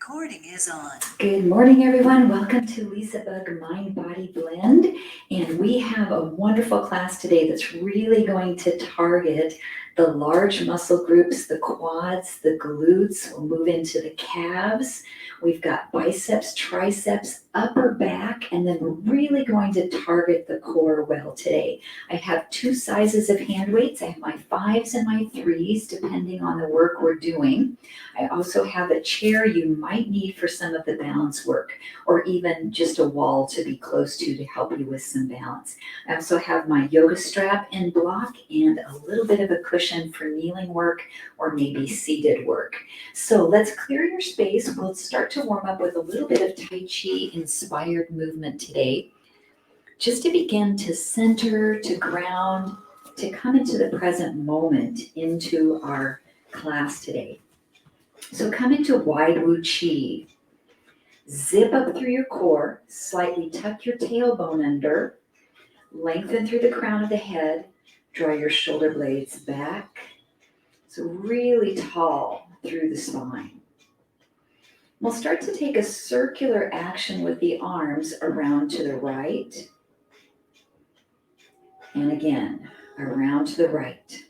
Recording is on. Good morning, everyone. Welcome to LisaBug Mind Body Blend. And we have a wonderful class today that's really going to target the large muscle groups, the quads, the glutes. We'll move into the calves. We've got biceps, triceps, upper back, and then we're really going to target the core well today. I have two sizes of hand weights. I have my 5s and my 3s, depending on the work we're doing. I also have a chair you might need for some of the balance work, or even just a wall to be close to help you with some balance. I also have my yoga strap and block and a little bit of a cushion for kneeling work or maybe seated work. So let's clear your space. We'll start to warm up with a little bit of Tai Chi inspired movement today, just to begin to center, to ground, to come into the present moment into our class today. So come into Wide Wu Chi. Zip up through your core, slightly tuck your tailbone under, lengthen through the crown of the head, draw your shoulder blades back. So really tall through the spine. We'll start to take a circular action with the arms around to the right. And again, around to the right.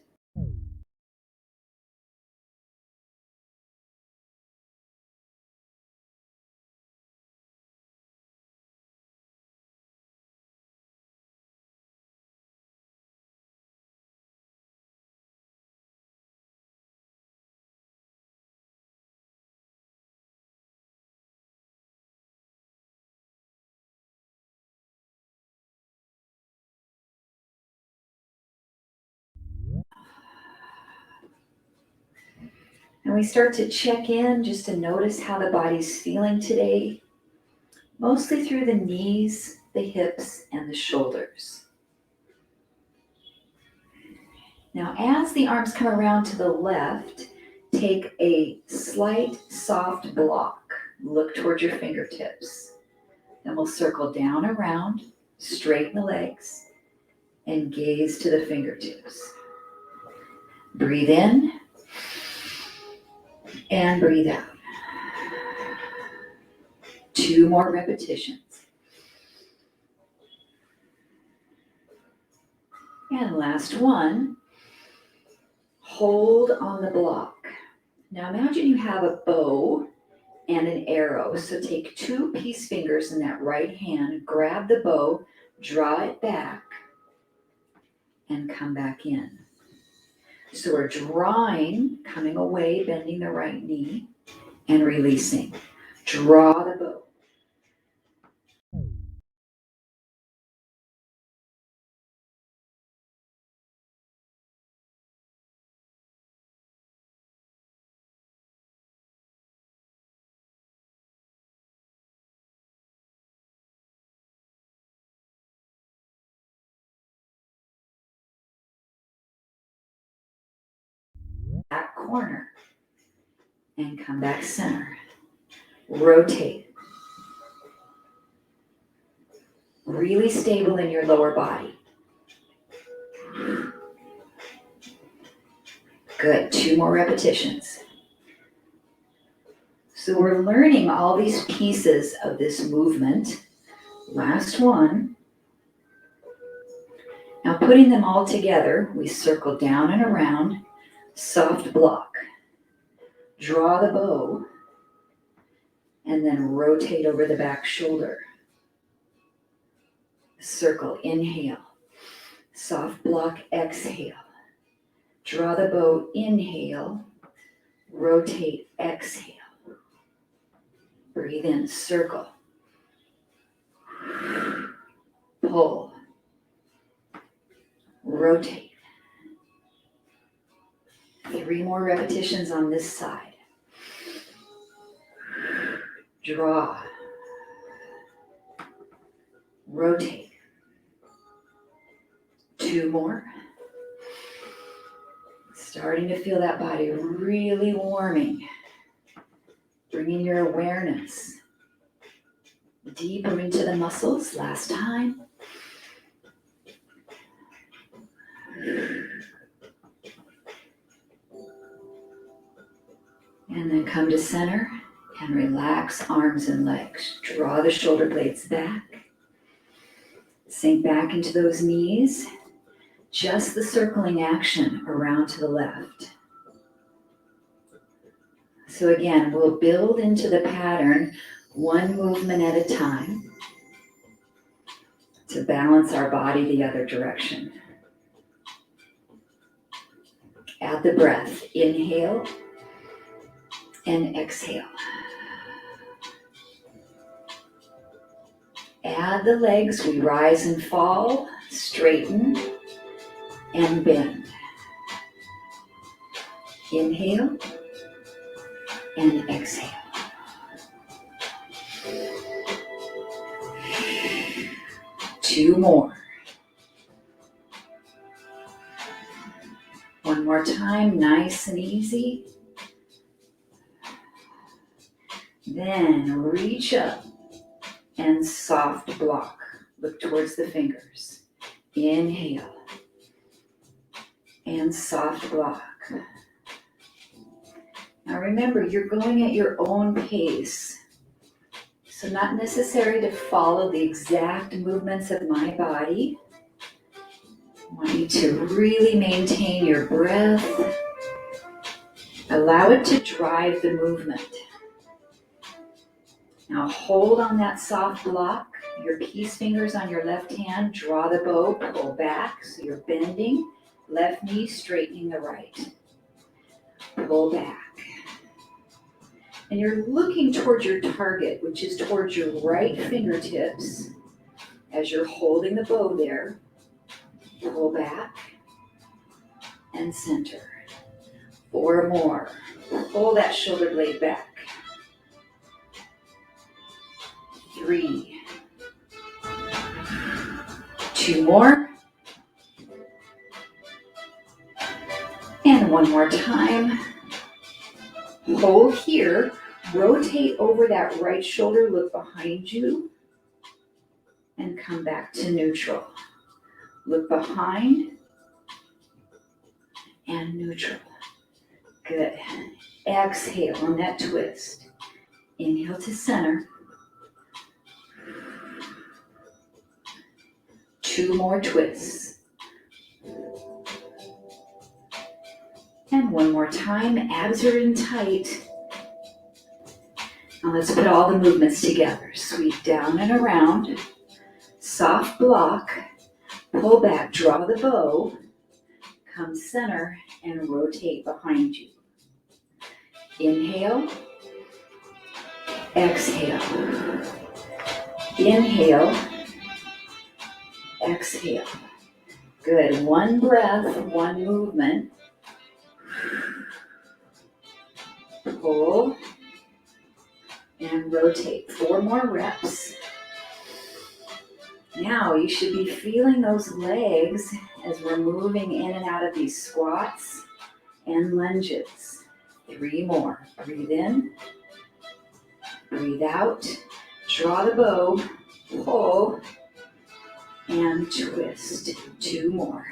And we start to check in just to notice how the body's feeling today, mostly through the knees, the hips, and the shoulders. Now, as the arms come around to the left, take a slight soft block. Look towards your fingertips. Then we'll circle down around, straighten the legs, and gaze to the fingertips. Breathe in and breathe out. 2 more repetitions. And last one. Hold on the block. Now imagine you have a bow and an arrow. So take 2 peace fingers in that right hand, grab the bow, draw it back, and come back in. So we're drawing, coming away, bending the right knee, and releasing. Draw the bow. Back corner, and come back center. Rotate. Really stable in your lower body. Good, 2 more repetitions. So we're learning all these pieces of this movement. Last one. Now putting them all together, we circle down and around, soft block. Draw the bow, and then rotate over the back shoulder. Circle, inhale. Soft block, exhale. Draw the bow, inhale. Rotate, exhale. Breathe in, circle. Pull. Rotate. 3 more repetitions on this side. Draw. Rotate. 2 more. Starting to feel that body really warming. Bringing your awareness deeper into the muscles. Last time. And then come to center And relax arms and legs. Draw the shoulder blades back. Sink back into those knees. Just the circling action around to the left. So again, we'll build into the pattern one movement at a time to balance our body the other direction. Add the breath. Inhale and exhale. Add the legs. We rise and fall, straighten and bend. Inhale and exhale. Two more. One more time, nice and easy. Then reach up and soft block. Look towards the fingers. Inhale and soft block. Now remember, you're going at your own pace. So not necessary to follow the exact movements of my body. I want you to really maintain your breath. Allow it to drive the movement. Now hold on that soft block. Your peace fingers on your left hand. Draw the bow, pull back. So you're bending. Left knee straightening the right. Pull back. And you're looking towards your target, which is towards your right fingertips as you're holding the bow there. Pull back and center. 4 more. Pull that shoulder blade back. 3. 2 more. And 1 more time. Hold here. Rotate over that right shoulder, look behind you, and come back to neutral. Look behind and neutral. Good. Exhale on that twist. Inhale to center. 2 more twists. And 1 more time. Abs are in tight. Now let's put all the movements together. Sweep down and around. Soft block. Pull back. Draw the bow. Come center and rotate behind you. Inhale. Exhale. Inhale. Exhale. Good. 1 breath, 1 movement. Pull and rotate. 4 more reps. Now you should be feeling those legs as we're moving in and out of these squats and lunges. 3 more. Breathe in. Breathe out. Draw the bow. Pull and twist. 2 more.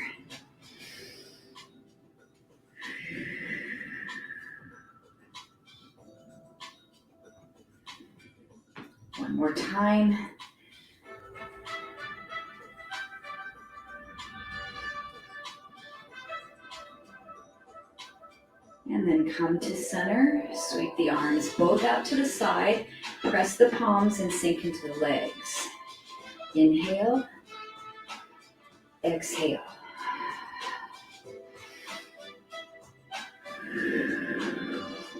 One more time. And then come to center. Sweep the arms both out to the side. Press the palms and sink into the legs. Inhale. Exhale.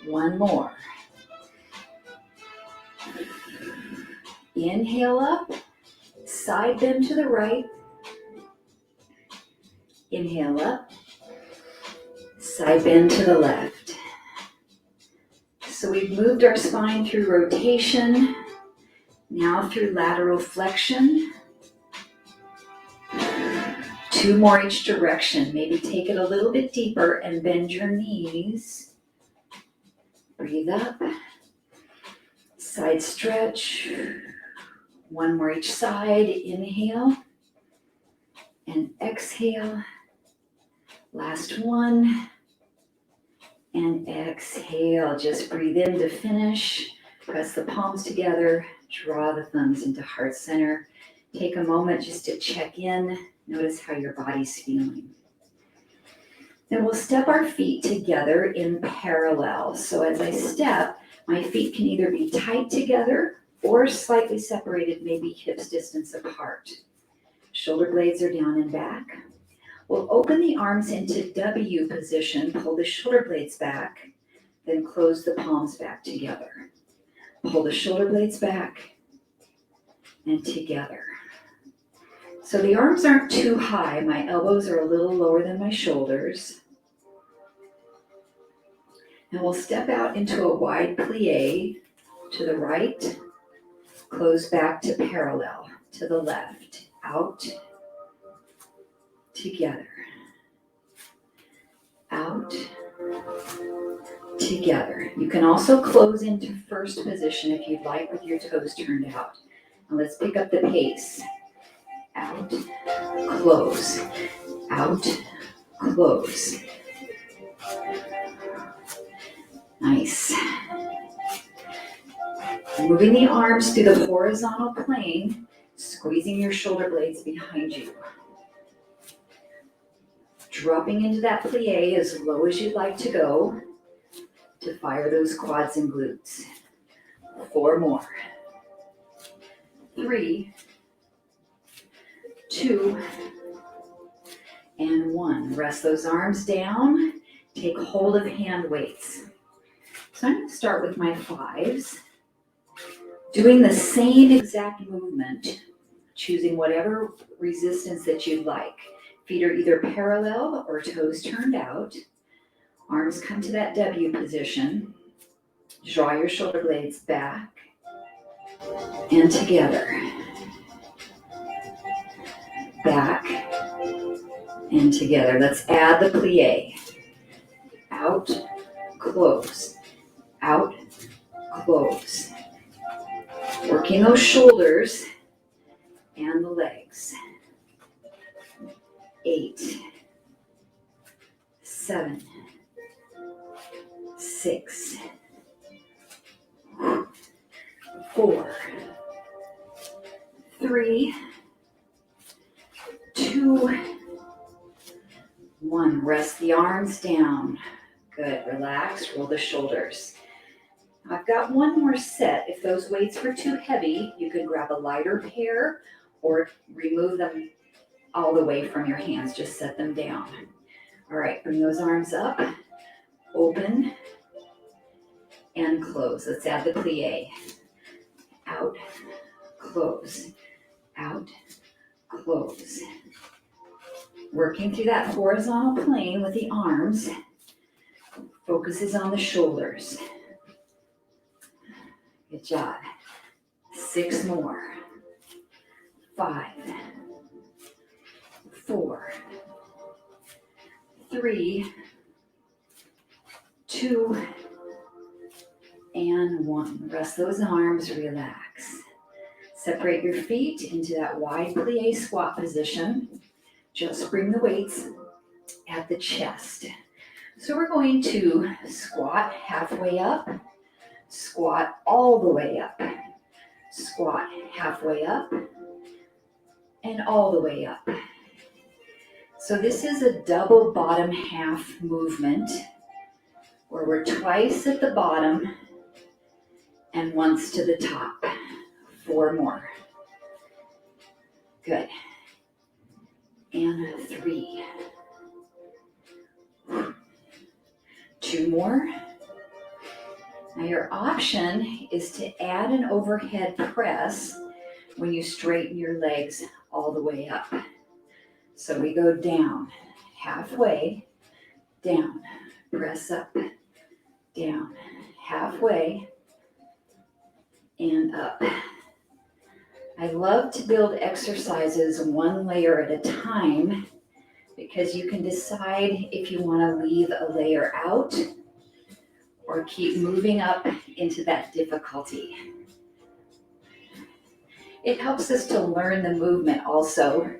One more. Inhale up, side bend to the right. Inhale up, side bend to the left. So we've moved our spine through rotation, now through lateral flexion. 2 more each direction. Maybe take it a little bit deeper and bend your knees. Breathe up, side stretch. 1 more each side. Inhale and exhale. Last one. And exhale. Just breathe in to finish. Press the palms together, draw the thumbs into heart center. Take a moment just to check in. Notice how your body's feeling. Then we'll step our feet together in parallel. So as I step, my feet can either be tight together or slightly separated, maybe hips distance apart. Shoulder blades are down and back. We'll open the arms into W position, pull the shoulder blades back, then close the palms back together. Pull the shoulder blades back and together. So the arms aren't too high. My elbows are a little lower than my shoulders. And we'll step out into a wide plie to the right, close back to parallel, to the left, out, together, out, together. You can also close into first position if you'd like with your toes turned out. Now let's pick up the pace. Out, close, out, close. Nice. Moving the arms through the horizontal plane, squeezing your shoulder blades behind you. Dropping into that plie as low as you'd like to go to fire those quads and glutes. 4 more. 3, 2, and 1. Rest those arms down. Take hold of hand weights. So I'm going to start with my 5s, doing the same exact movement, choosing whatever resistance that you'd like. Feet are either parallel or toes turned out. Arms come to that W position. Draw your shoulder blades back and together. Back and together. Let's add the plie. Out, close. Out, close. Working those shoulders and the legs. 8, 7, 6, 4, 3, 2, 1. Rest the arms down. Good. Relax. Roll the shoulders. I've got one more set. If those weights were too heavy, you could grab a lighter pair or remove them all the way from your hands. Just set them down. All right, bring those arms up, open, and close. Let's add the plie. Out, close, out, close. Working through that horizontal plane with the arms. Focus is on the shoulders. Good job. 6 more. 5, 4, 3, 2, and 1. Rest those arms, relax. Separate your feet into that wide plie squat position. Just bring the weights at the chest. So we're going to squat halfway up, squat all the way up, squat halfway up, and all the way up. So this is a double bottom half movement where we're twice at the bottom and once to the top. 4 more. Good. And 3. 2 more. Now your option is to add an overhead press when you straighten your legs all the way up. So we go down, halfway, down, press up, down, halfway, and up. I love to build exercises 1 layer at a time because you can decide if you want to leave a layer out or keep moving up into that difficulty. It helps us to learn the movement also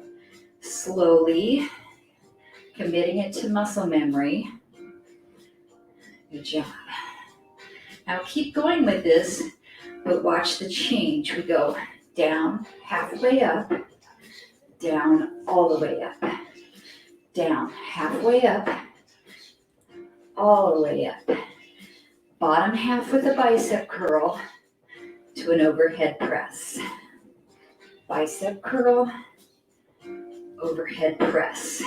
slowly, committing it to muscle memory. Good job. Now keep going with this. But watch the change. We go down, halfway up, down, all the way up, down, halfway up, all the way up. Bottom half with a bicep curl to an overhead press. Bicep curl, overhead press.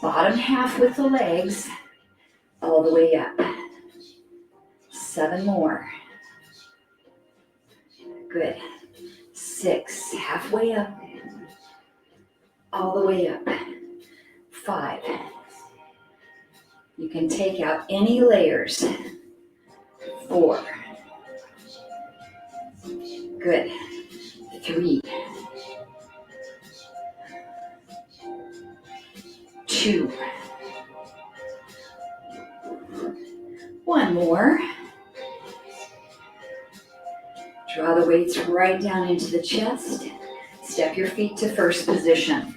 Bottom half with the legs, all the way up. 7 more. Good. 6, halfway up, all the way up. 5. You can take out any layers. 4. Good. 3. 2. 1 more. Draw the weights right down into the chest. Step your feet to first position.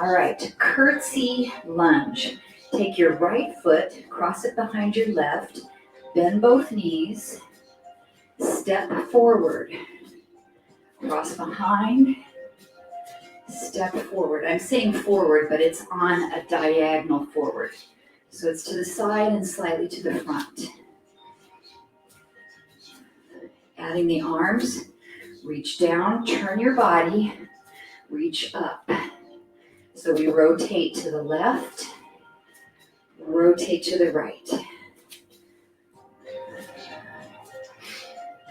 All right, curtsy lunge. Take your right foot, cross it behind your left, bend both knees, step forward, cross behind, step forward. I'm saying forward, but it's on a diagonal forward. So it's to the side and slightly to the front. Adding the arms, reach down, turn your body, reach up. So we rotate to the left, rotate to the right.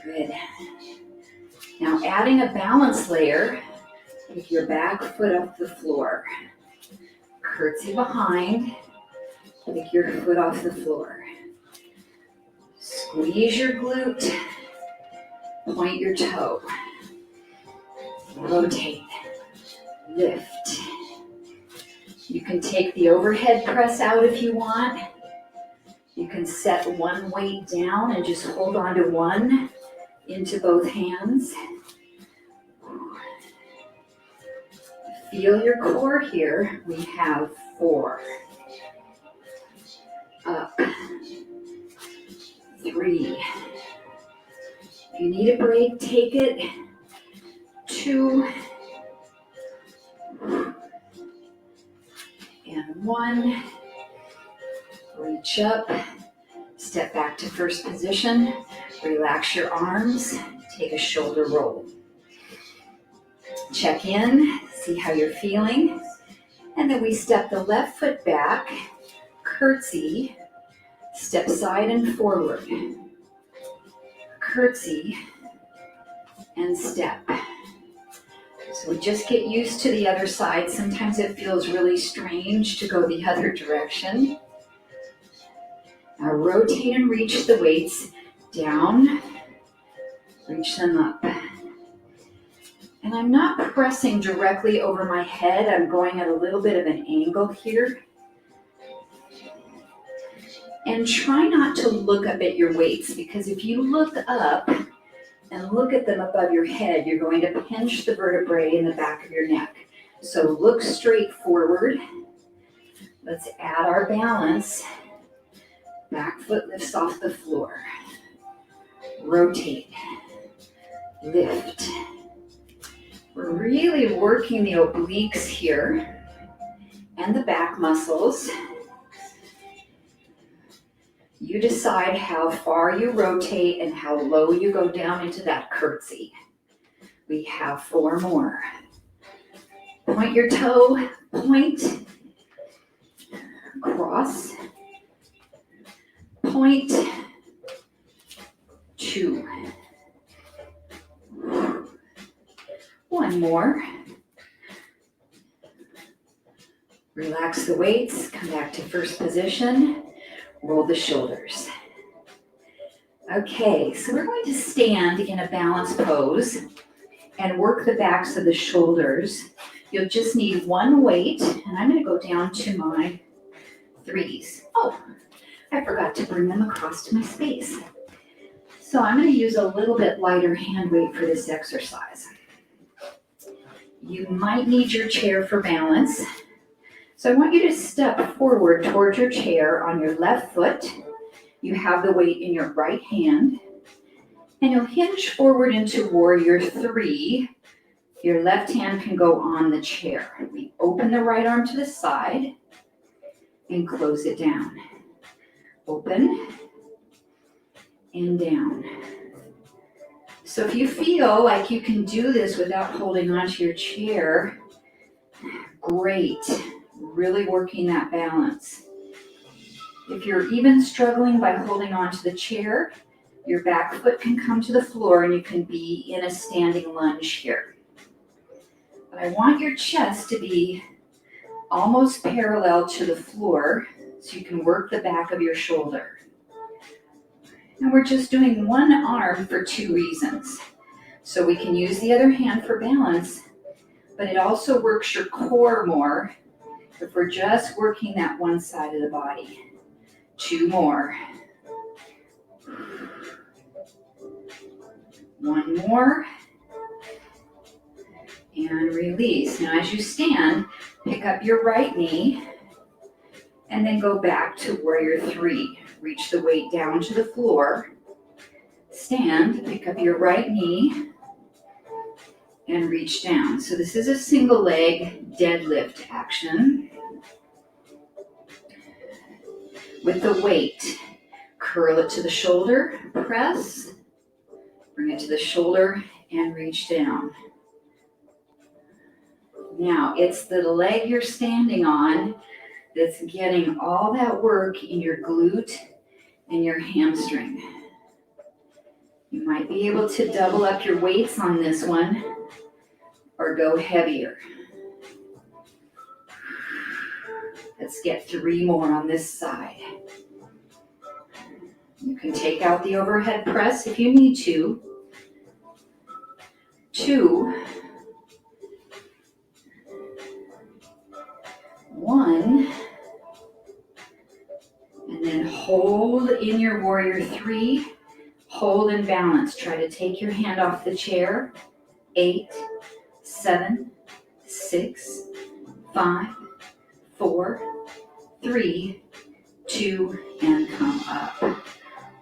Good. Now adding a balance layer, pick your back foot off the floor. Curtsy behind, pick your foot off the floor. Squeeze your glute, point your toe. Rotate, lift. You can take the overhead press out if you want. You can set one weight down and just hold on to one into both hands. Feel your core here. We have 4. Up. 3. If you need a break, take it. 2. And 1. Reach up. Step back to first position. Relax your arms. Take a shoulder roll. Check in. See how you're feeling. And then we step the left foot back. Curtsy. Step side and forward. Curtsy. And step. So we just get used to the other side. Sometimes it feels really strange to go the other direction. Now rotate and reach the weights down. Reach them up. And I'm not pressing directly over my head. I'm going at a little bit of an angle here. And try not to look up at your weights, because if you look up and look at them above your head, you're going to pinch the vertebrae in the back of your neck. So look straight forward. Let's add our balance. Back foot lifts off the floor. Rotate. Lift. We're really working the obliques here and the back muscles. You decide how far you rotate and how low you go down into that curtsy. We have 4 more. Point your toe, point, cross, point, 2. 1 more. Relax the weights, come back to first position, roll the shoulders. Okay, so we're going to stand in a balance pose and work the backs of the shoulders. You'll just need 1 weight, and I'm going to go down to my 3s. Oh, I forgot to bring them across to my space. So I'm going to use a little bit lighter hand weight for this exercise. You might need your chair for balance. So I want you to step forward towards your chair on your left foot. You have the weight in your right hand. And you'll hinge forward into warrior three. Your left hand can go on the chair. We open the right arm to the side and close it down. Open and down. So if you feel like you can do this without holding onto your chair, great. Really working that balance. If you're even struggling by holding onto the chair, your back foot can come to the floor and you can be in a standing lunge here. But I want your chest to be almost parallel to the floor so you can work the back of your shoulder. And we're just doing one arm for two reasons. So we can use the other hand for balance, but it also works your core more if we're just working that one side of the body. Two more. One more. And release. Now as you stand, pick up your right knee and then go back to warrior three. Reach the weight down to the floor. Stand, pick up your right knee and reach down. So this is a single leg deadlift action. With the weight, curl it to the shoulder, press, bring it to the shoulder and reach down. Now, it's the leg you're standing on that's getting all that work in your glute and your hamstring. You might be able to double up your weights on this one or go heavier. Let's get three more on this side. You can take out the overhead press if you need to. Two. One. And then hold in your warrior three. Hold and balance. Try to take your hand off the chair. 8, 7, 6, 5, 4, 3, 2, and come up.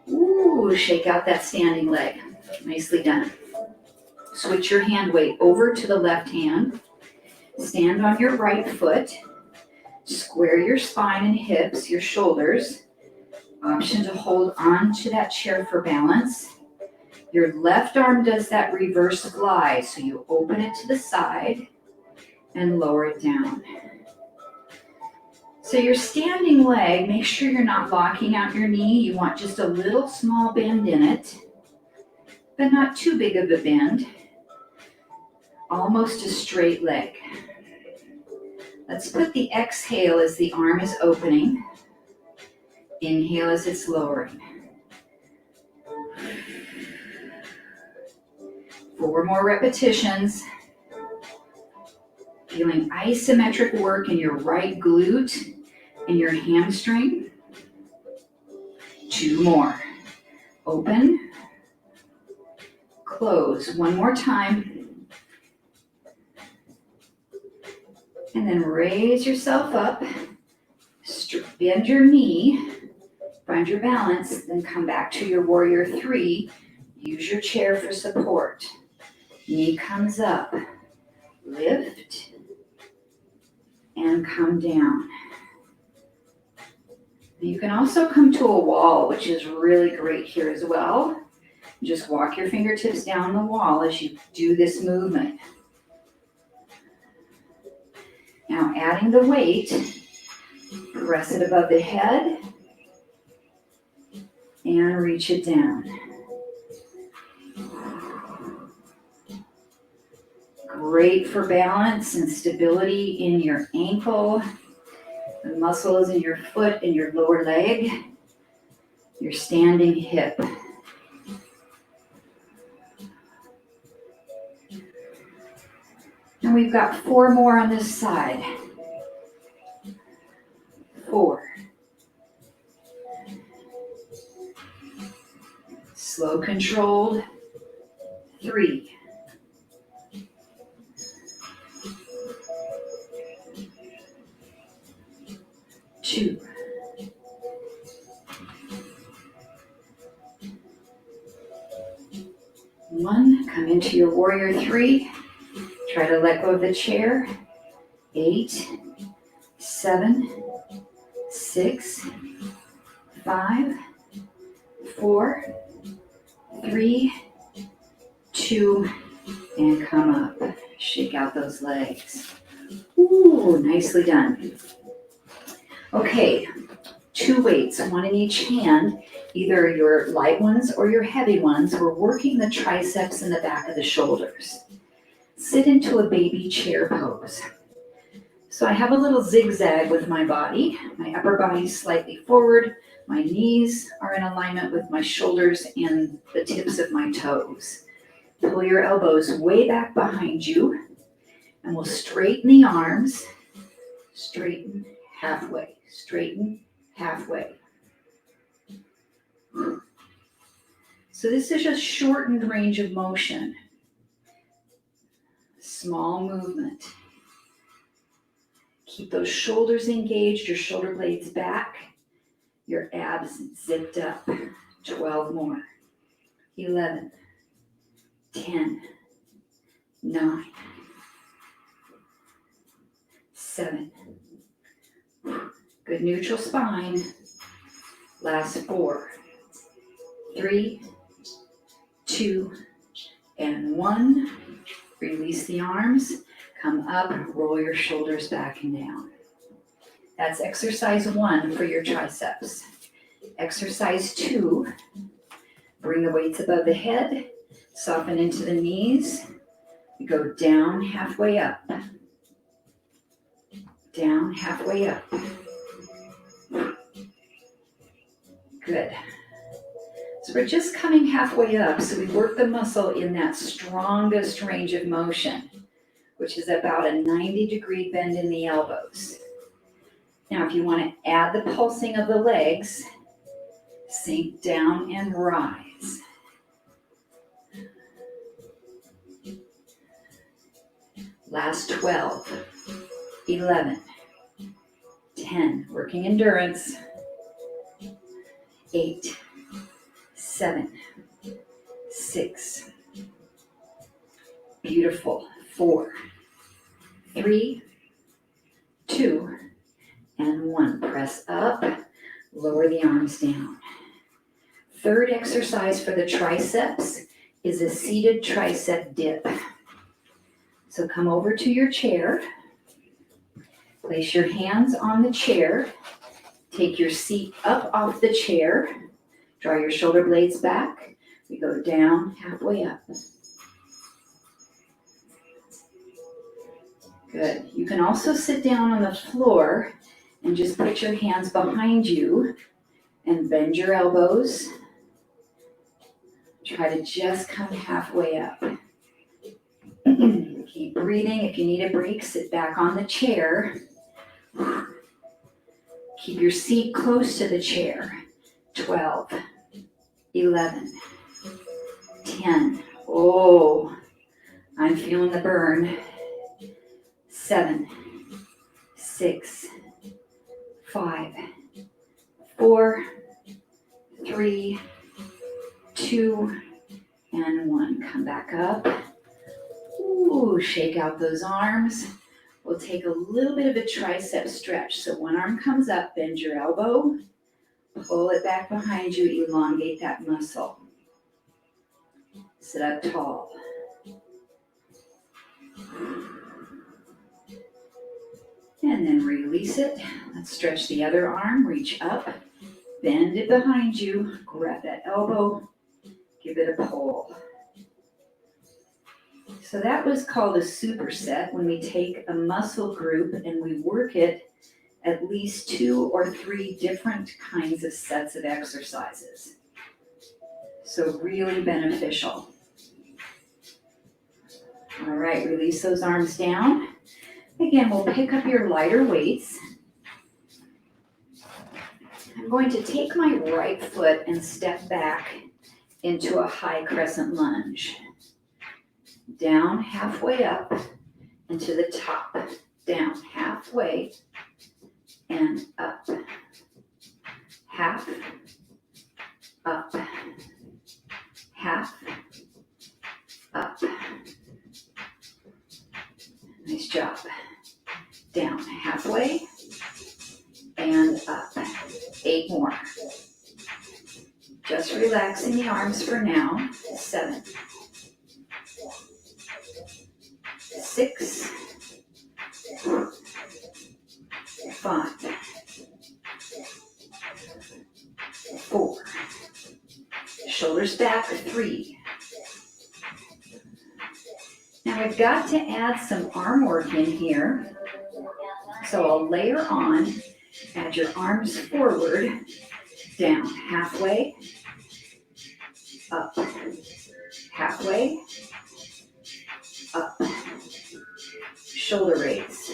Ooh, shake out that standing leg. Nicely done. Switch your hand weight over to the left hand. Stand on your right foot. Square your spine and hips, your shoulders. Option to hold on to that chair for balance. Your left arm does that reverse glide, so you open it to the side and lower it down. So your standing leg, make sure you're not locking out your knee. You want just a little small bend in it, but not too big of a bend. Almost a straight leg. Let's put the exhale as the arm is opening. Inhale as it's lowering. 4 more repetitions. Feeling isometric work in your right glute and your hamstring. 2 more. Open. Close. 1 more time. And then raise yourself up. Bend your knee. Find your balance. Then come back to your warrior three. Use your chair for support. Knee comes up. Lift. And come down. You can also come to a wall, which is really great here as well. Just walk your fingertips down the wall as you do this movement. Now adding the weight, press it above the head and reach it down. Great for balance and stability in your ankle, the muscles in your foot and your lower leg, your standing hip. And we've got 4 more on this side. 4. Slow controlled. 3. 2. 1. 1, come into your warrior 3. Try to let go of the chair. 8, 7, 6, 5, 4, 3, 2, and come up. Shake out those legs. Ooh, nicely done. Okay, 2 weights, 1 in each hand, either your light ones or your heavy ones. We're working the triceps and the back of the shoulders. Sit into a baby chair pose. So I have a little zigzag with my body. My upper body is slightly forward. My knees are in alignment with my shoulders and the tips of my toes. Pull your elbows way back behind you, and we'll straighten the arms. Straighten halfway. Straighten halfway. So this is a shortened range of motion. Small movement. Keep those shoulders engaged, your shoulder blades back, your abs zipped up. 12 more. 11, 10, 9, 7. Good neutral spine. Last 4, 3, 2, and 1. Release the arms. Come up, roll your shoulders back and down. That's exercise 1 for your triceps. Exercise 2, bring the weights above the head, soften into the knees. We go down, halfway up. Down, halfway up. Good. So we're just coming halfway up, so we work the muscle in that strongest range of motion, which is about a 90-degree bend in the elbows. Now, if you want to add the pulsing of the legs, sink down and rise. Last 12, 11, 10, working endurance. 8, 7, 6. Beautiful. 4, 3, 2, and 1. Press up, lower the arms down. Third exercise for the triceps is a seated tricep dip. So come over to your chair, place your hands on the chair, take your seat up off the chair, draw your shoulder blades back. We go down, halfway up. Good. You can also sit down on the floor and just put your hands behind you and bend your elbows. Try to just come halfway up. Keep breathing. If you need a break, sit back on the chair. Keep your seat close to the chair. 12, 11, 10. Oh, I'm feeling the burn. 7, 6, 5, 4, 3, 2, and 1. Come back up. Ooh, shake out those arms. We'll take a little bit of a tricep stretch. So one arm comes up, bend your elbow, pull it back behind you, elongate that muscle. Sit up tall. And then release it. Let's stretch the other arm, reach up, bend it behind you, grab that elbow, give it a pull. So that was called a superset, when we take a muscle group and we work it at least 2 or 3 different kinds of sets of exercises. So really beneficial. All right, release those arms down. Again, we'll pick up your lighter weights. I'm going to take my right foot and step back into a high crescent lunge. Down, halfway up, and to the top. Down, halfway, and up. Half, up, half, Just relaxing the arms for now. 7, 6, 5, 4, shoulders back, 3. Now I've got to add some arm work in here. So I'll layer on, add your arms forward, down, halfway, up, halfway, up, shoulder raise.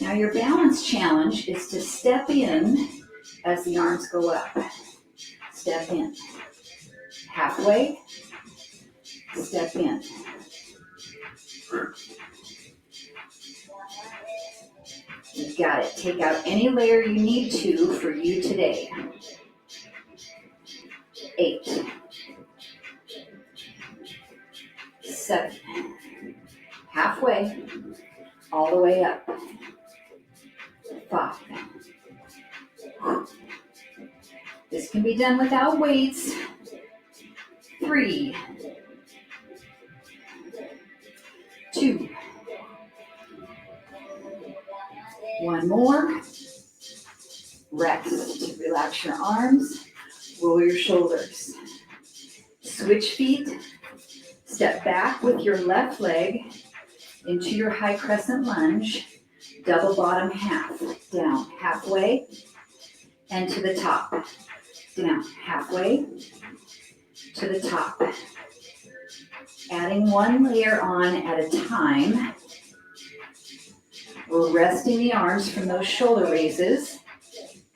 Now your balance challenge is to step in as the arms go up. Step in, halfway, step in. You've got it. Take out any layer you need to for you today. 8, 7, halfway, all the way up. 5. This can be done without weights. 3, 2, 1 more. Rest. Relax your arms. Roll your shoulders. Switch feet. Step back with your left leg into your high crescent lunge. Double bottom half. Down halfway and to the top. Down halfway to the top. Adding 1 layer on at a time. We're resting the arms from those shoulder raises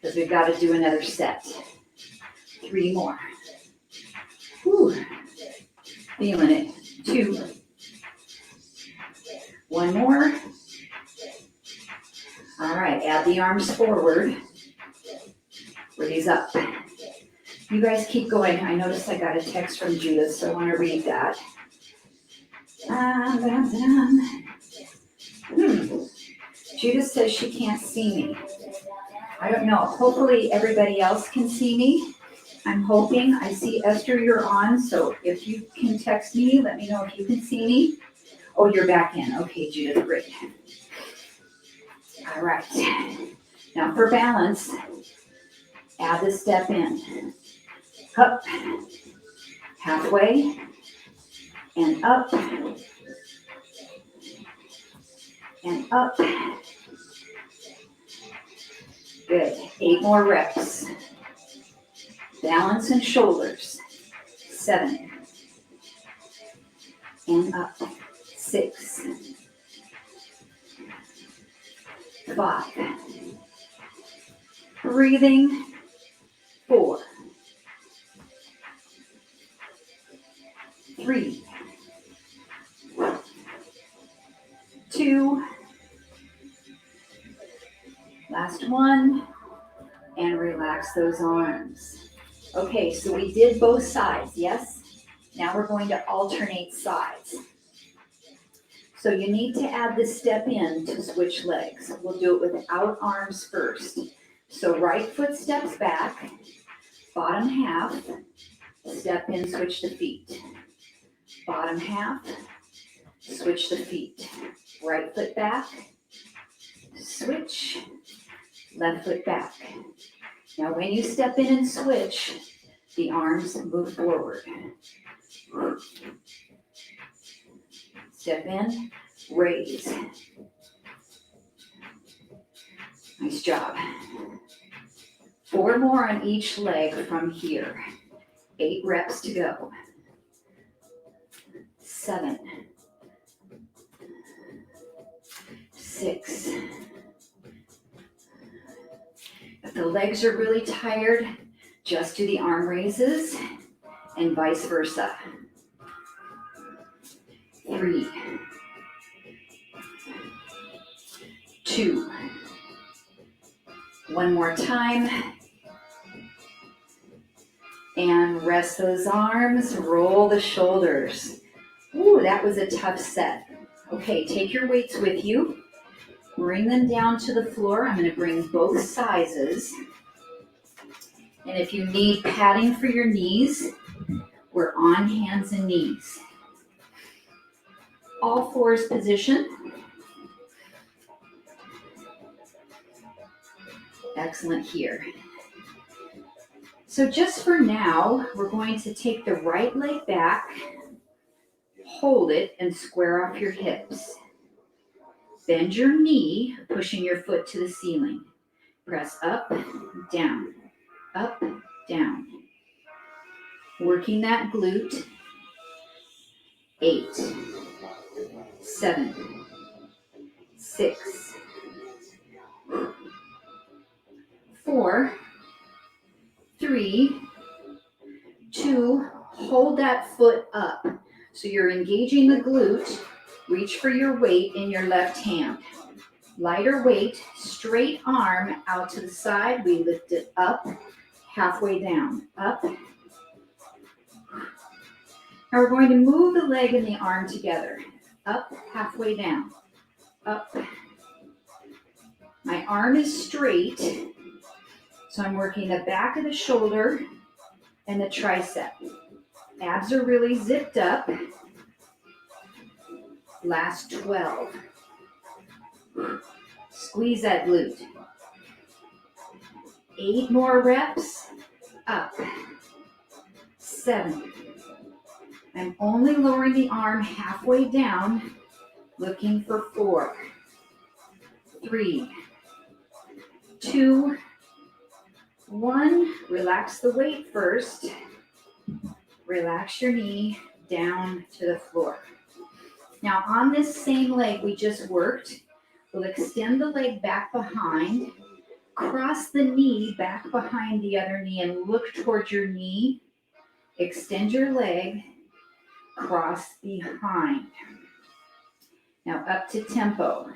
because we've got to do another set. 3 more. Whew. Feeling it. 2. 1 more. All right, add the arms forward. Raise up. You guys keep going. I noticed I got a text from Judith, so I want to read that. Judith says she can't see me. I don't know. Hopefully everybody else can see me. I'm hoping. I see Esther, you're on, so if you can text me, let me know if you can see me. Oh, you're back in. Okay, Judith, great. All right. Now for balance, add the step in. Up, halfway, and up, and up. Good. 8 more reps. Balance and shoulders. 7. And up. 6. 5. Breathing. 4. 3. 2. Last one. And relax those arms. Okay, so we did both sides, yes? Now we're going to alternate sides. So you need to add this step in to switch legs. We'll do it without arms first. So right foot steps back, bottom half, step in, switch the feet. Bottom half, switch the feet. Right foot back, switch, left foot back. Now when you step in and switch, the arms move forward. Step in, raise. Nice job. 4 more on each leg from here. 8 reps to go. 7, 6. If the legs are really tired, just do the arm raises and vice versa. 3, 2. 1 more time. And rest those arms, roll the shoulders. Ooh, that was a tough set. Okay, take your weights with you. Bring them down to the floor. I'm going to bring both sizes. And if you need padding for your knees, we're on hands and knees. All fours position. Excellent here. So just for now, we're going to take the right leg back, hold it, and square off your hips. Bend your knee, pushing your foot to the ceiling. Press up, down, up, down. Working that glute. 8, 7, 6, 4, 3, 2, hold that foot up. So you're engaging the glute. Reach for your weight in your left hand. Lighter weight, straight arm out to the side. We lift it up, halfway down, up. Now we're going to move the leg and the arm together. Up, halfway down, up. My arm is straight, so I'm working the back of the shoulder and the tricep. Abs are really zipped up. Last 12. Squeeze that glute. 8 more reps. Up. 7. I'm only lowering the arm halfway down, looking for 4. 3, 2, 1. Relax the weight first. Relax your knee down to the floor. Now on this same leg we just worked, we'll extend the leg back behind, cross the knee back behind the other knee and look towards your knee. Extend your leg, cross behind. Now up to tempo.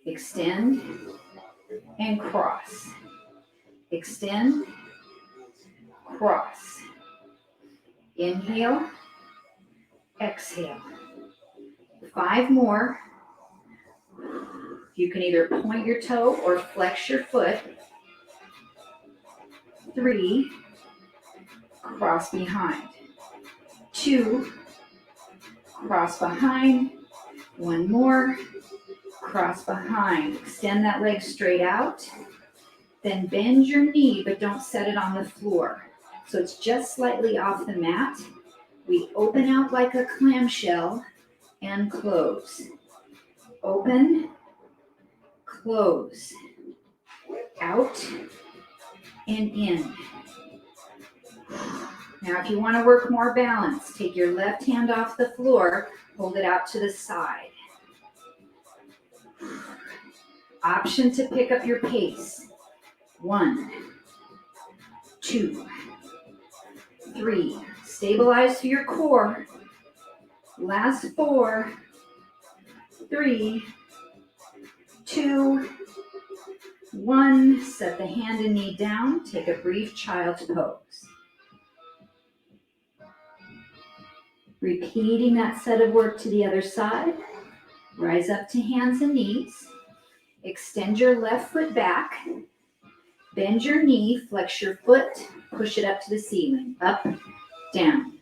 Extend and cross. Extend, cross. Inhale, exhale. 5 more. You can either point your toe or flex your foot. 3, cross behind. 2, cross behind. 1 more, cross behind. Extend that leg straight out. Then bend your knee, but don't set it on the floor. So it's just slightly off the mat. We open out like a clamshell and close. Open, close, out, and in. Now, if you want to work more balance, take your left hand off the floor, hold it out to the side. Option to pick up your pace. 1, 2, 3. Stabilize through your core. Last 4, 3, 2, 1. Set the hand and knee down. Take a brief child's pose. Repeating that set of work to the other side. Rise up to hands and knees. Extend your left foot back. Bend your knee, flex your foot, push it up to the ceiling. Up, down,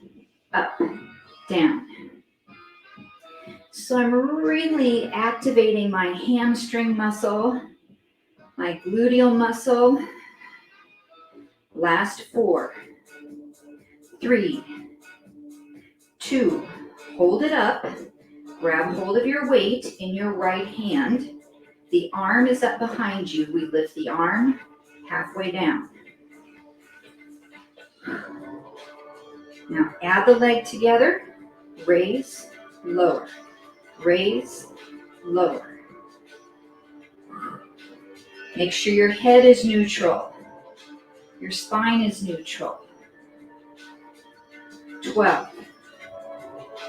up, down. So I'm really activating my hamstring muscle, my gluteal muscle. Last 4, 3, 2, hold it up. Grab hold of your weight in your right hand. The arm is up behind you. We lift the arm halfway down. Now add the leg together. Raise, lower. Raise, lower. Make sure your head is neutral. Your spine is neutral. 12,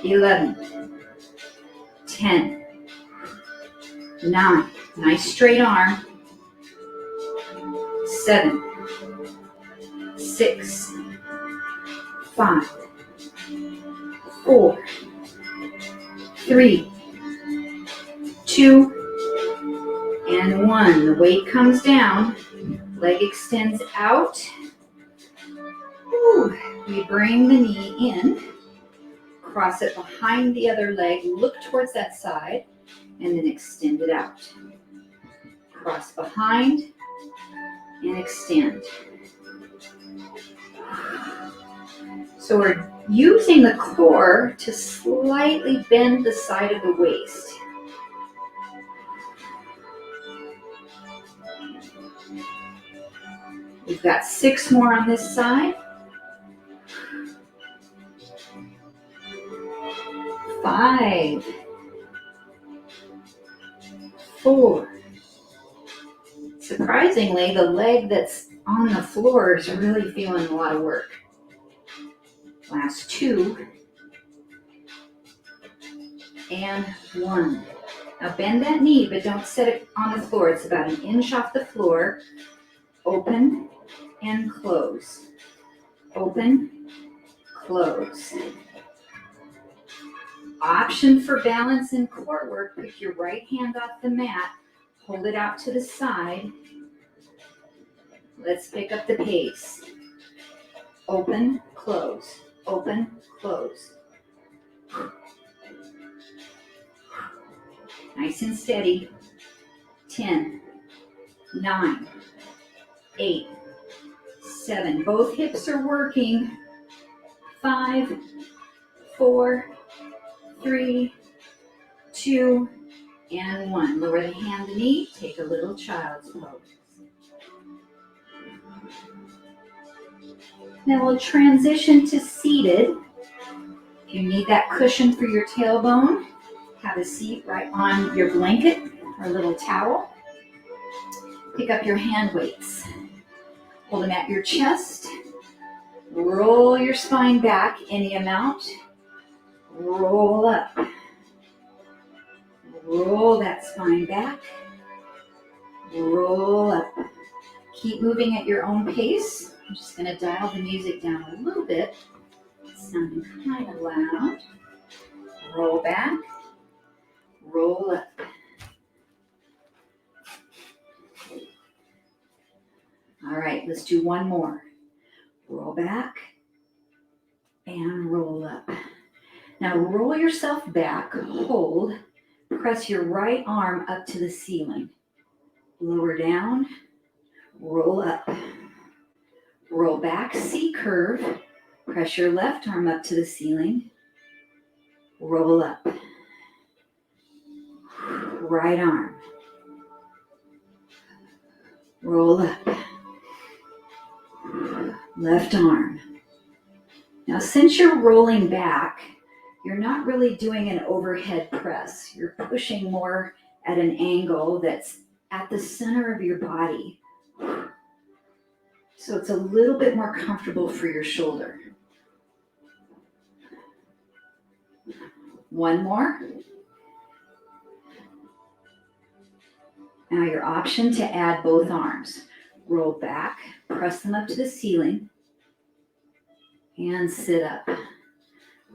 11, 10, 9. Nice straight arm. 7, 6, 5, 4, 3, 2, and 1. The weight comes down. Leg extends out. We bring the knee in, cross it behind the other leg, look towards that side, and then extend it out. Cross behind and extend. So we're using the core to slightly bend the side of the waist. We've got 6 more on this side. 5, 4. Surprisingly, the leg that's on the floor is really feeling a lot of work. Last 2. And 1. Now bend that knee, but don't set it on the floor. It's about 1 inch off the floor. Open and close. Open, close. Option for balance and core work, pick your right hand off the mat, hold it out to the side. Let's pick up the pace. Open, close, open, close. Nice and steady. 10, 9, 8, 7. Both hips are working. 5, 4, 3, 2, and 1. Lower the hand and knee. Take a little child's pose. Then we'll transition to seated. If you need that cushion for your tailbone, have a seat right on your blanket or a little towel. Pick up your hand weights. Hold them at your chest. Roll your spine back any amount. Roll up. Roll that spine back. Roll up. Keep moving at your own pace. I'm just going to dial the music down a little bit. It's sounding kind of loud. Roll back. Roll up. All right, let's do one more. Roll back and roll up. Now roll yourself back, hold, press your right arm up to the ceiling. Lower down, roll up. Roll back, C curve, press your left arm up to the ceiling. Roll up. Right arm. Roll up. Left arm. Now, since you're rolling back, you're not really doing an overhead press. You're pushing more at an angle that's at the center of your body. So it's a little bit more comfortable for your shoulder. One more. Now your option to add both arms. Roll back, press them up to the ceiling, and sit up.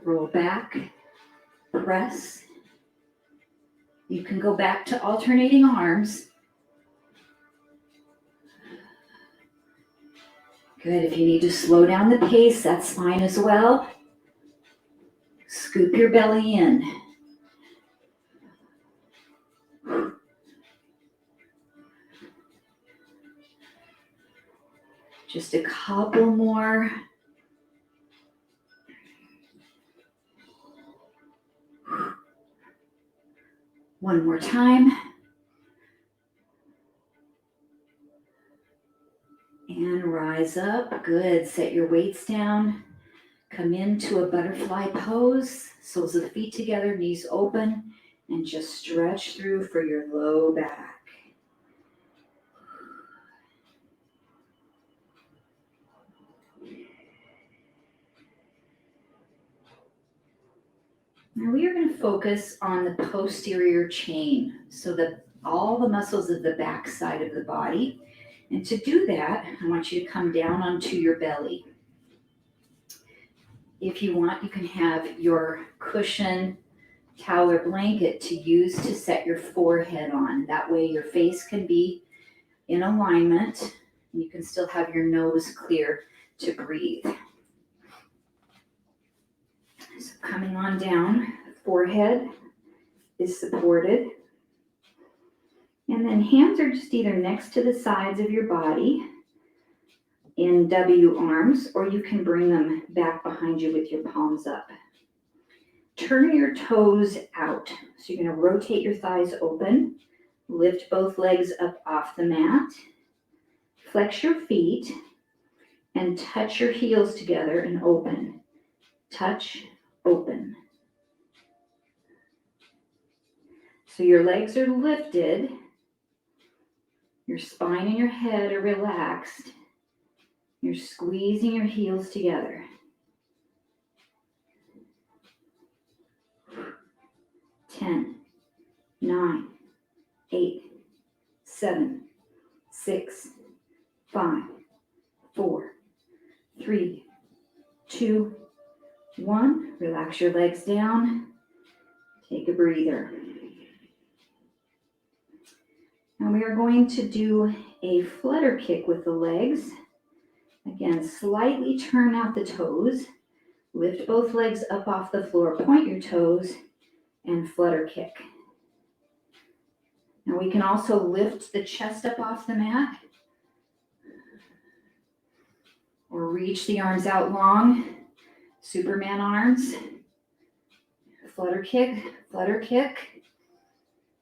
Roll back, press. You can go back to alternating arms. Good, if you need to slow down the pace, that's fine as well. Scoop your belly in. Just a couple more. One more time. And rise up. Good. Set your weights down. Come into a butterfly pose. Soles of the feet together, knees open, and just stretch through for your low back. Now we are going to focus on the posterior chain, so that all the muscles of the back side of the body. And to do that, I want you to come down onto your belly. If you want, you can have your cushion, towel, or blanket to use to set your forehead on. That way your face can be in alignment, and you can still have your nose clear to breathe. So coming on down, forehead is supported. And then hands are just either next to the sides of your body in W arms, or you can bring them back behind you with your palms up. Turn your toes out. So you're going to rotate your thighs open, lift both legs up off the mat, flex your feet, and touch your heels together and open. Touch, open. So your legs are lifted, your spine and your head are relaxed. You're squeezing your heels together. 10, 9, 8, 7, 6, 5, 4, 3, 2, 1. Relax your legs down. Take a breather. Now we are going to do a flutter kick with the legs. Again, slightly turn out the toes. Lift both legs up off the floor. Point your toes and flutter kick. Now we can also lift the chest up off the mat or reach the arms out long. Superman arms. Flutter kick, flutter kick.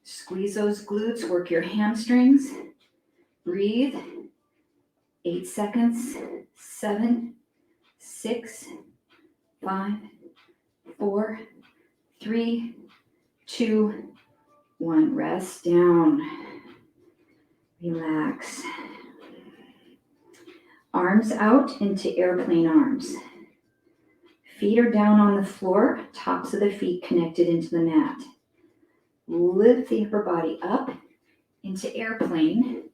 Squeeze those glutes, work your hamstrings. Breathe. 8 seconds. 7, 6, 5, 4, 3, 2, 1. Rest down. Relax. Arms out into airplane arms. Feet are down on the floor, tops of the feet connected into the mat. Lift the upper body up into airplane,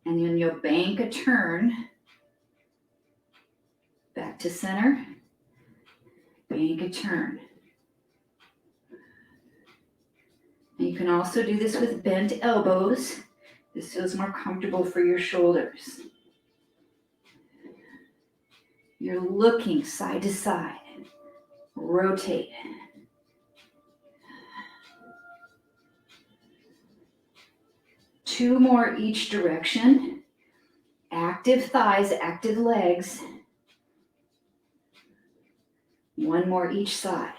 and then you'll bank a turn back to center. Bank a turn. And you can also do this with bent elbows. This feels more comfortable for your shoulders. You're looking side to side. Rotate. Two more each direction. Active thighs, active legs. One more each side.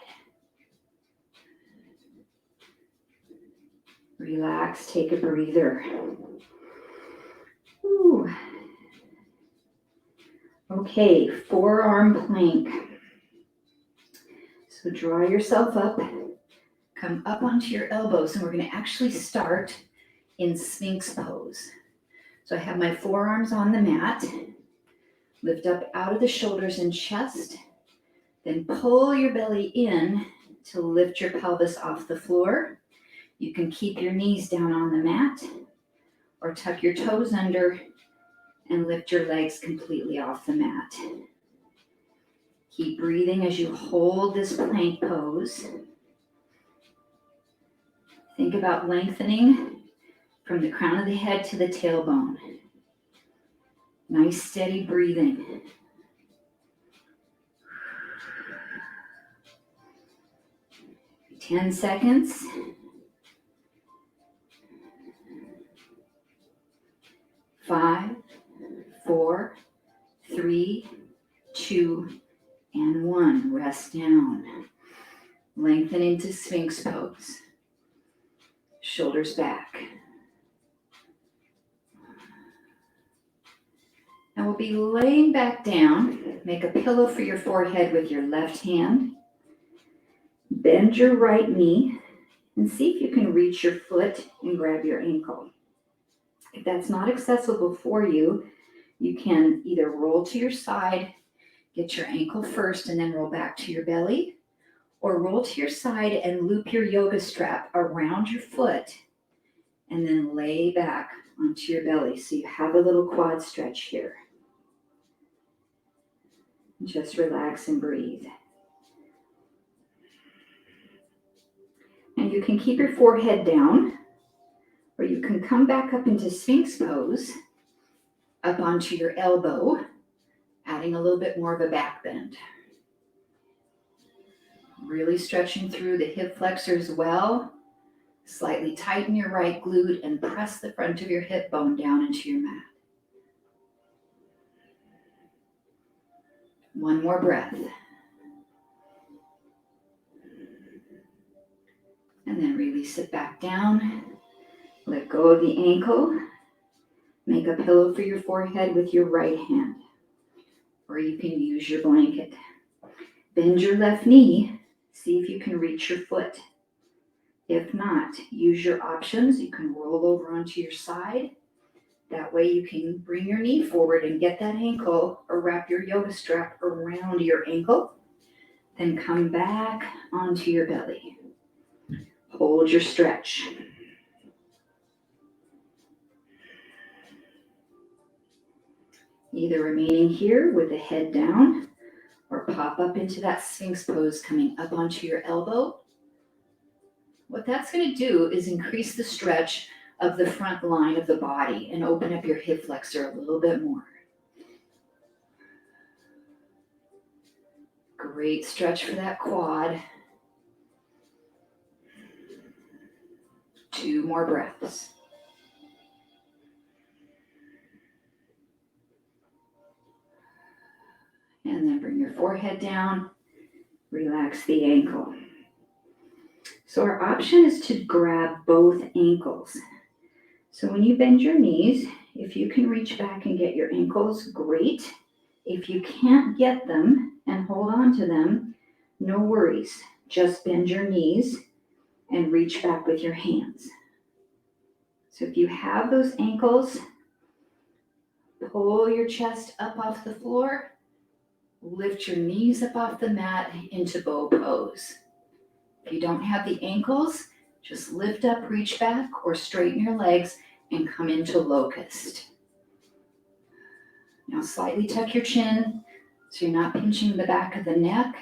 Relax, take a breather. Ooh. Okay, forearm plank. So draw yourself up, come up onto your elbows, and we're going to actually start in Sphinx Pose. So I have my forearms on the mat. Lift up out of the shoulders and chest. Then pull your belly in to lift your pelvis off the floor. You can keep your knees down on the mat or tuck your toes under and lift your legs completely off the mat. Keep breathing as you hold this plank pose. Think about lengthening from the crown of the head to the tailbone. Nice steady breathing. Ten seconds. 5, 4, 3, 2, and 1. Rest down. Lengthen into Sphinx Pose. Shoulders back. Now we'll be laying back down. Make a pillow for your forehead with your left hand. Bend your right knee and see if you can reach your foot and grab your ankle. If that's not accessible for you, you can either roll to your side, get your ankle first, and then roll back to your belly, or roll to your side and loop your yoga strap around your foot and then lay back onto your belly. So you have a little quad stretch here. Just relax and breathe. And you can keep your forehead down, or you can come back up into Sphinx Pose, up onto your elbow, adding a little bit more of a back bend. Really stretching through the hip flexors well. Slightly tighten your right glute and press the front of your hip bone down into your mat. One more breath. And then release it back down. Let go of the ankle. Make a pillow for your forehead with your right hand. Or you can use your blanket. Bend your left knee. See if you can reach your foot. If not, use your options. You can roll over onto your side. That way you can bring your knee forward and get that ankle, or wrap your yoga strap around your ankle. Then come back onto your belly. Hold your stretch. Either remaining here with the head down, or pop up into that Sphinx pose, coming up onto your elbow. What that's going to do is increase the stretch of the front line of the body and open up your hip flexor a little bit more. Great stretch for that quad. 2 more breaths. And then bring your forehead down. Relax the ankle. So our option is to grab both ankles. So when you bend your knees, if you can reach back and get your ankles, great. If you can't get them and hold on to them, no worries. Just bend your knees and reach back with your hands. So if you have those ankles, pull your chest up off the floor, lift your knees up off the mat into bow pose. If you don't have the ankles, just lift up, reach back, or straighten your legs and come into locust. Now slightly tuck your chin so you're not pinching the back of the neck.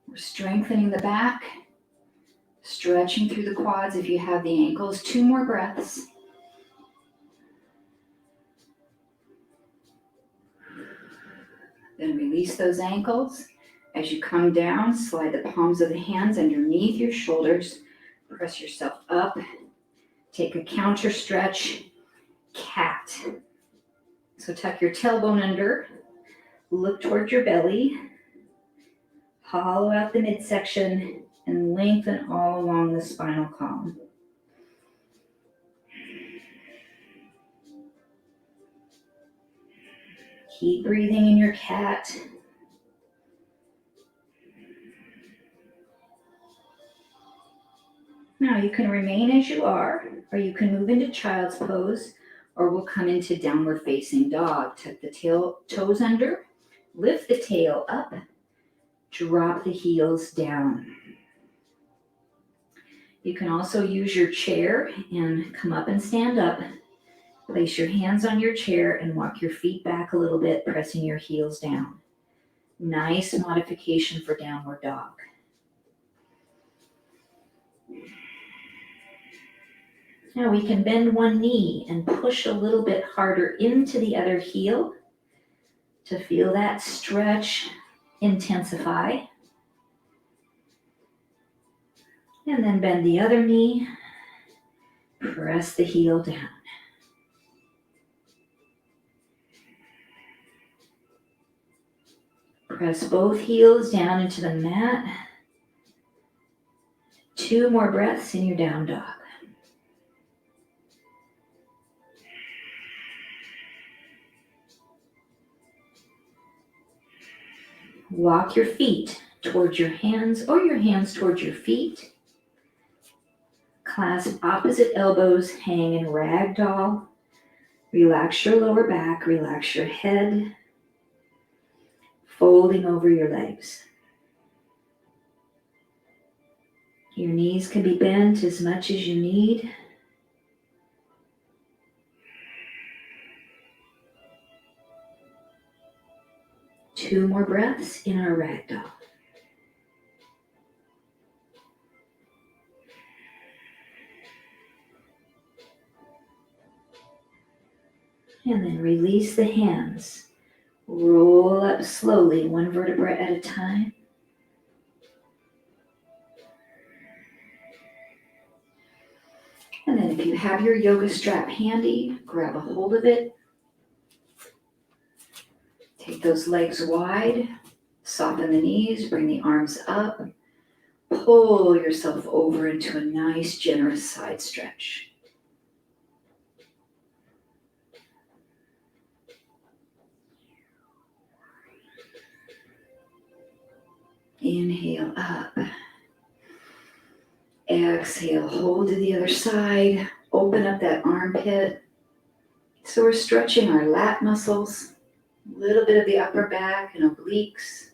We're strengthening the back, stretching through the quads if you have the ankles. 2 more breaths. Then release those ankles. As you come down, slide the palms of the hands underneath your shoulders. Press yourself up. Take a counter stretch, cat. So tuck your tailbone under, look towards your belly, hollow out the midsection, and lengthen all along the spinal column. Keep breathing in your cat. Now you can remain as you are, or you can move into child's pose, or we'll come into downward facing dog. Tuck the toes under, lift the tail up, drop the heels down. You can also use your chair and come up and stand up. Place your hands on your chair and walk your feet back a little bit, pressing your heels down. Nice modification for downward dog. Now we can bend one knee and push a little bit harder into the other heel to feel that stretch intensify. And then bend the other knee, press the heel down. Press both heels down into the mat. 2 more breaths in your down dog. Walk your feet towards your hands or your hands towards your feet. Clasp opposite elbows, hang in ragdoll. Relax your lower back, relax your head. Folding over your legs. Your knees can be bent as much as you need. Two more breaths in our ragdoll. And then release the hands. Roll up slowly, one vertebra at a time. And then if you have your yoga strap handy, grab a hold of it. Take those legs wide, soften the knees, bring the arms up. Pull yourself over into a nice, generous side stretch. Inhale up. Exhale, hold to the other side. Open up that armpit. So we're stretching our lat muscles, a little bit of the upper back and obliques.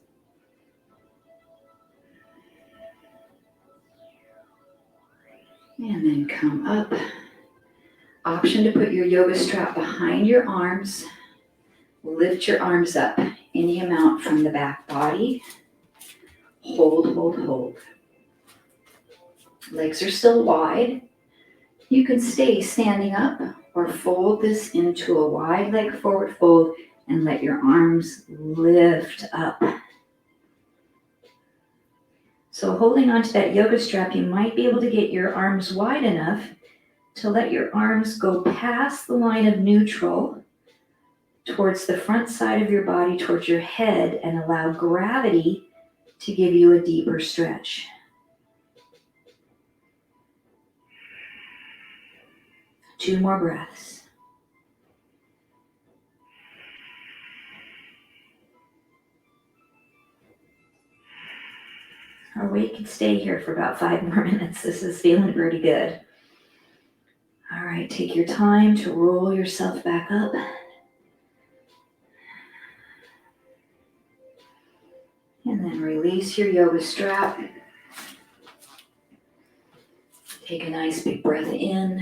And then come up. Option to put your yoga strap behind your arms. Lift your arms up any amount from the back body. Hold, hold, hold. Legs are still wide. You can stay standing up or fold this into a wide leg forward fold and let your arms lift up. So holding onto that yoga strap, you might be able to get your arms wide enough to let your arms go past the line of neutral towards the front side of your body, towards your head, and allow gravity to give you a deeper stretch. Two more breaths. Or we can stay here for about 5 more minutes. This is feeling pretty good. All right, take your time to roll yourself back up. And then release your yoga strap. Take a nice big breath in.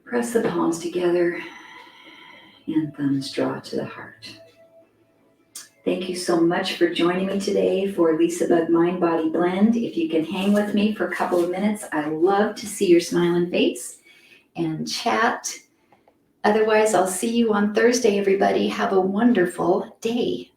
Press the palms together and thumbs draw to the heart. Thank you so much for joining me today for LisaBug Mind Body Blend. If you can hang with me for a couple of minutes, I love to see your smiling face and chat. Otherwise, I'll see you on Thursday, everybody. Have a wonderful day.